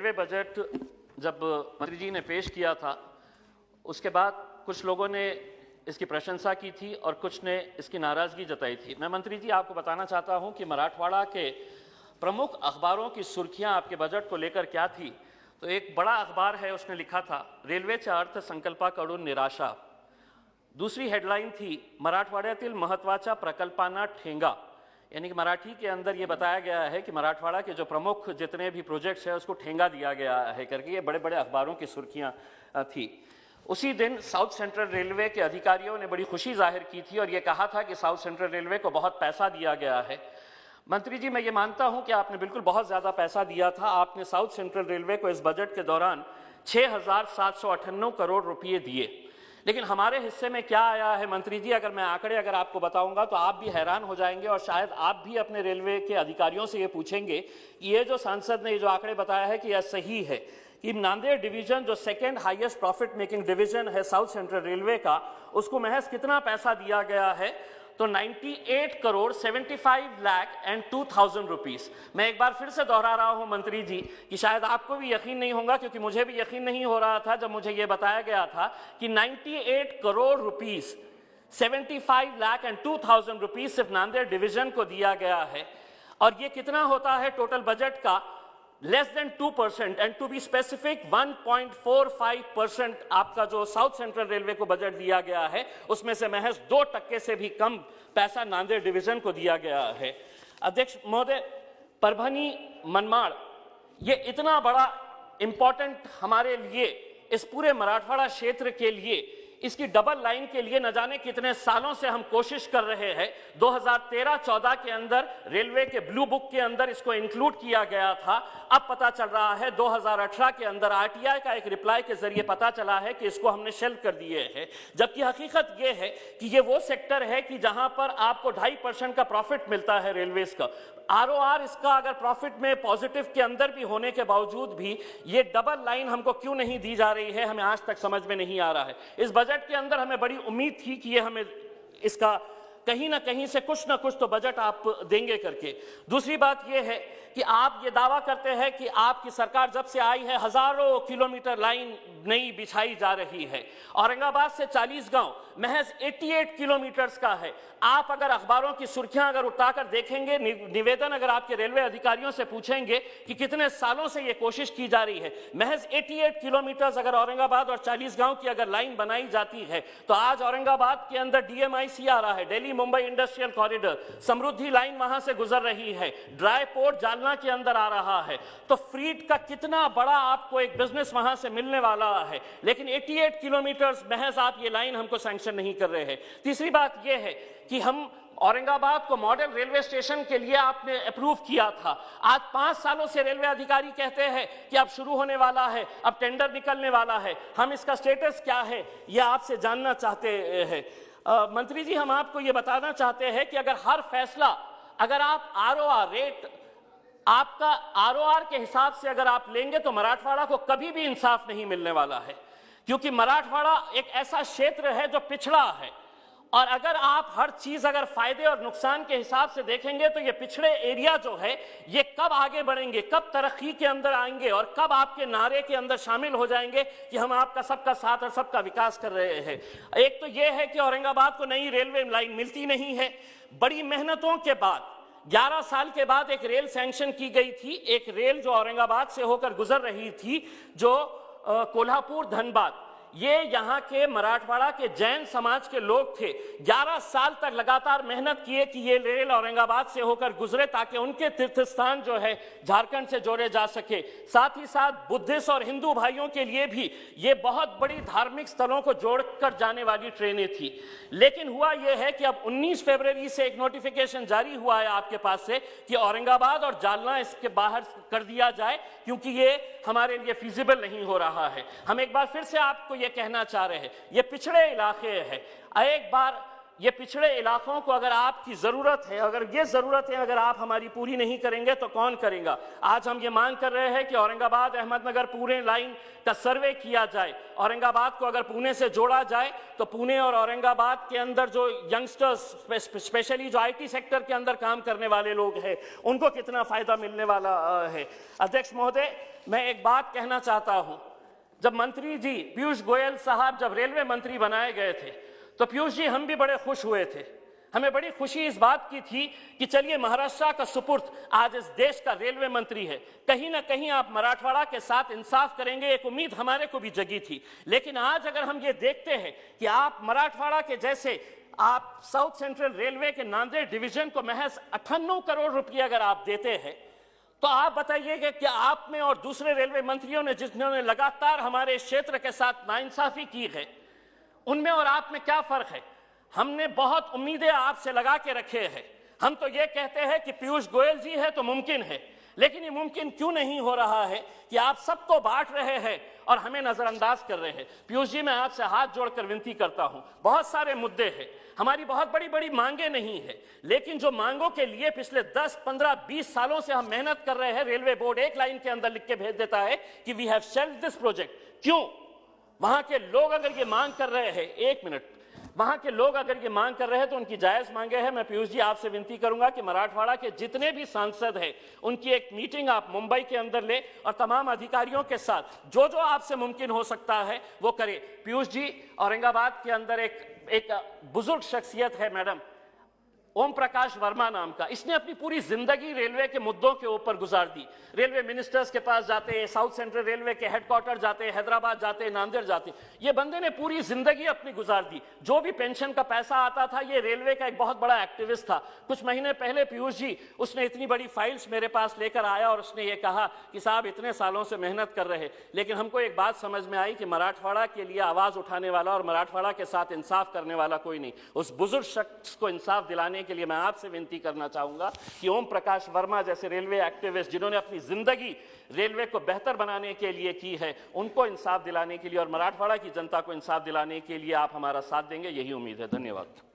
Railway budget जब मंत्री जी ने पेश किया था उसके बाद कुछ लोगों ने इसकी प्रशंसा की थी और कुछ ने इसकी नाराज़गी जताई थी। मैं मंत्री जी आपको बताना चाहता हूं कि मराठवाड़ा के प्रमुख अखबारों की सुर्खियां आपके बजट को लेकर क्या थी। तो एक बड़ा अखबार है, उसने लिखा था रेल्वेच्या अर्थसंकल्पाकडून निराशा। दूसरी हेडलाइन थी मराठवाड्यातील महत्त्वाच्या प्रकल्पांना ठेंगा, यानी कि मराठी के अंदर ये बताया गया है कि मराठवाड़ा के जो प्रमुख जितने भी प्रोजेक्ट्स हैं उसको ठेंगा दिया गया है करके ये बड़े बड़े अखबारों की सुर्खियां थी। उसी दिन साउथ सेंट्रल रेलवे के अधिकारियों ने बड़ी खुशी जाहिर की थी और ये कहा था कि साउथ सेंट्रल रेलवे को बहुत पैसा दिया गया है। मंत्री जी, मैं ये मानता हूं कि आपने बिल्कुल बहुत ज़्यादा पैसा दिया था। आपने साउथ सेंट्रल रेलवे को इस बजट के दौरान 6,798 करोड़ रुपये दिए, लेकिन हमारे हिस्से में क्या आया है मंत्री जी, अगर मैं आंकड़े आपको बताऊंगा तो आप भी हैरान हो जाएंगे और शायद आप भी अपने रेलवे के अधिकारियों से ये पूछेंगे कि ये जो सांसद ने ये जो आंकड़े बताया है कि यह सही है कि नांदेड़ डिवीजन जो second highest profit making division है साउथ सेंट्रल रेलवे का, उसको महज कितना पैसा दिया गया है, तो 98 करोड़ 75 लाख एंड 2,000 रुपीस। मैं एक बार फिर से दोहरा रहा हूं मंत्री जी कि शायद आपको भी यकीन नहीं होगा, क्योंकि मुझे भी यकीन नहीं हो रहा था जब मुझे यह बताया गया था कि 98 crore rupees 75 lakh and 2,000 rupees सिर्फ नांदेड़ डिवीजन को दिया गया है। और ये कितना होता है टोटल बजट का? Less than 2%, and to be specific 1.45% आपका जो साउथ सेंट्रल रेलवे को बजट दिया गया है उसमें से महज 2% से भी कम पैसा नांदेड़ डिवीजन को दिया गया है। अध्यक्ष महोदय, परभनी मनमाड़ ये इतना बड़ा इंपॉर्टेंट हमारे लिए, इस पूरे मराठवाड़ा क्षेत्र के लिए, इसकी डबल लाइन के लिए न जाने कितने सालों से हम कोशिश कर रहे हैं। 2013-14 के अंदर रेलवे के ब्लू बुक के अंदर इसको इंक्लूड किया गया था। अब पता चल रहा है 2018 के अंदर आरटीआई का एक रिप्लाई के जरिए पता चला है कि इसको हमने शेल्फ कर दिए हैं, जबकि हकीकत यह है कि ये वो सेक्टर है कि जहां पर आपको 2.5% का प्रॉफिट मिलता है रेलवेज का। आरओआर इसका अगर प्रॉफिट में पॉजिटिव के अंदर भी होने के बावजूद भी ये डबल लाइन हमको क्यों नहीं दी जा रही है, हमें आज तक समझ में नहीं आ रहा है। इस बजट के अंदर हमें बड़ी उम्मीद थी कि ये हमें इसका कहीं ना कहीं से कुछ ना कुछ तो बजट आप देंगे करके। दूसरी बात यह है कि आप ये दावा करते हैं कि आपकी सरकार जब से आई है हजारों किलोमीटर लाइन नई बिछाई जा रही है। औरंगाबाद से 40 गांव महज 88 किलोमीटर्स का है। आप अगर अखबारों की सुर्खियां अगर उठाकर देखेंगे, निवेदन अगर आपके रेलवे अधिकारियों से पूछेंगे कि कितने सालों से ये कोशिश की जा रही है, महज 88 किलोमीटर्स अगर औरंगाबाद और 40 गांव की अगर लाइन बनाई जाती है तो आज औरंगाबाद के अंदर डीएमआईसी आ रहा है, दिल्ली मुंबई इंडस्ट्रियल कॉरिडोर, समृद्धि लाइन वहां से गुजर रही है, ड्राई पोर्ट जालना के अंदर आ रहा है। तो फ्रीट का कितना बड़ा आपको एक बिजनेस वहां से मिलने वाला है, लेकिन 88 किलोमीटर्स महज आप ये लाइन हमको सैंक्शन नहीं कर रहे हैं। तीसरी बात यह है कि हम औरंगाबाद को मॉडल रेलवे स्टेशन के लिए आपने अप्रूव किया था। आज 5 सालों से रेलवे अधिकारी कहते हैं कि अब शुरू होने वाला है, अब टेंडर निकलने वाला है। हम इसका स्टेटस क्या है यह आपसे जानना चाहते हैं। मंत्री जी, हम आपको यह बताना चाहते हैं कि अगर हर फैसला, अगर आप आरओआर रेट, आपका आरओआर के हिसाब से अगर आप लेंगे तो मराठवाड़ा को कभी भी इंसाफ नहीं मिलने वाला है, क्योंकि मराठवाड़ा एक ऐसा क्षेत्र है जो पिछड़ा है। और अगर आप हर चीज अगर फायदे और नुकसान के हिसाब से देखेंगे तो ये पिछड़े एरिया जो है ये कब आगे बढ़ेंगे, कब तरक्की के अंदर आएंगे और कब आपके नारे के अंदर शामिल हो जाएंगे कि हम आपका सबका साथ और सबका विकास कर रहे हैं। एक तो ये है कि औरंगाबाद को नई रेलवे लाइन मिलती नहीं है। बड़ी मेहनतों के बाद 11 साल के बाद एक रेल सैंक्शन की गई थी, एक रेल जो औरंगाबाद से होकर गुजर रही थी, जो कोल्हापुर धनबाद। ये यहाँ के मराठवाड़ा के जैन समाज के लोग थे, 11 साल तक लगातार मेहनत किए कि ये रेल औरंगाबाद से होकर गुजरे ताकि उनके तीर्थ स्थान जो है झारखंड से जोड़े जा सके। साथ ही साथ बुद्धिस्ट और हिंदू भाइयों के लिए भी ये बहुत बड़ी धार्मिक स्थलों को जोड़कर जाने वाली ट्रेनें थी। लेकिन हुआ ये है कि अब 19 फरवरी से एक नोटिफिकेशन जारी हुआ है आपके पास से कि औरंगाबाद और जालना इसके बाहर कर दिया जाए, क्योंकि ये हमारे लिए फिजिबल नहीं हो रहा है। हम एक बार फिर से आपको ये कहना चाह रहे हैं, ये पिछड़े इलाके हैं। एक बार ये पिछड़े इलाकों को अगर आपकी ज़रूरत है, अगर ये ज़रूरत है, अगर आप हमारी पूरी नहीं करेंगे तो कौन करेगा? आज हम ये मांग कर रहे हैं कि औरंगाबाद अहमदनगर पुणे लाइन का सर्वे किया जाए। औरंगाबाद को अगर पुणे से जोड़ा जाए तो पुणे और औरंगाबाद के अंदर जो यंगस्टर्स, स्पेशली जो IT सेक्टर के अंदर काम करने वाले लोग हैं, उनको कितना फायदा मिलने वाला है। अध्यक्ष महोदय, मैं एक बात कहना चाहता हूं, जब मंत्री जी पीयूष गोयल साहब जब रेलवे मंत्री बनाए गए थे तो पीयूष जी हम भी बड़े खुश हुए थे। हमें बड़ी खुशी इस बात की थी कि चलिए महाराष्ट्र का सुपुर्द आज इस देश का रेलवे मंत्री है, कहीं ना कहीं आप मराठवाड़ा के साथ इंसाफ करेंगे, एक उम्मीद हमारे को भी जगी थी। लेकिन आज अगर हम ये देखते हैं कि आप मराठवाड़ा के जैसे आप साउथ सेंट्रल रेलवे के नांदेड़ डिवीजन को महज 98 करोड़ रुपये अगर आप देते हैं, तो आप बताइएगा कि आप में और दूसरे रेलवे मंत्रियों ने जिन्होंने लगातार हमारे क्षेत्र के साथ नाइंसाफी की है, उनमें और आप में क्या फर्क है? हमने बहुत उम्मीदें आपसे लगा के रखे हैं। हम तो ये कहते हैं कि पीयूष गोयल जी है तो मुमकिन है, लेकिन ये मुमकिन क्यों नहीं हो रहा है कि आप सबको बांट रहे हैं और हमें नजरअंदाज कर रहे हैं? पीयूष जी, मैं आपसे हाथ जोड़कर विनती करता हूं, बहुत सारे मुद्दे हैं, हमारी बहुत बड़ी बड़ी मांगे नहीं है, लेकिन जो मांगों के लिए पिछले 10, 15, 20 सालों से हम मेहनत कर रहे हैं, रेलवे बोर्ड एक लाइन के अंदर लिख के भेज देता है कि we have shelved this project. क्यों? वहां के लोग अगर ये मांग कर रहे हैं, एक मिनट, वहां के लोग अगर ये मांग कर रहे हैं तो उनकी जायज मांगे हैं। मैं पीयूष जी आपसे विनती करूंगा कि मराठवाड़ा के जितने भी सांसद हैं उनकी एक मीटिंग आप मुंबई के अंदर ले और तमाम अधिकारियों के साथ जो जो आपसे मुमकिन हो सकता है वो करें। पीयूष जी, औरंगाबाद के अंदर एक बुजुर्ग शख्सियत है मैडम, ओम प्रकाश वर्मा नाम का, इसने अपनी पूरी जिंदगी रेलवे के मुद्दों के ऊपर गुजार दी। रेलवे मिनिस्टर्स के पास जाते हैं, साउथ सेंट्रल रेलवे के हेडक्वार्टर जाते हैं, हैदराबाद जाते हैं, नांदेड़ जाते हैं, ये बंदे ने पूरी जिंदगी अपनी गुजार दी। जो भी पेंशन का पैसा आता था, ये रेलवे का एक बहुत बड़ा एक्टिविस्ट था। कुछ महीने पहले पीयूष जी, उसने इतनी बड़ी फाइल्स मेरे पास लेकर आया और उसने ये कहा कि साहब इतने सालों से मेहनत कर रहे, लेकिन हमको एक बात समझ में आई कि मराठवाड़ा के लिए आवाज उठाने वाला और मराठवाड़ा के साथ इंसाफ करने वाला कोई नहीं। उस बुजुर्ग शख्स को इंसाफ दिलाने के लिए मैं आपसे विनती करना चाहूंगा कि ओम प्रकाश वर्मा जैसे रेलवे एक्टिविस्ट जिन्होंने अपनी जिंदगी रेलवे को बेहतर बनाने के लिए की है, उनको इंसाफ दिलाने के लिए और मराठवाड़ा की जनता को इंसाफ दिलाने के लिए आप हमारा साथ देंगे, यही उम्मीद है। धन्यवाद।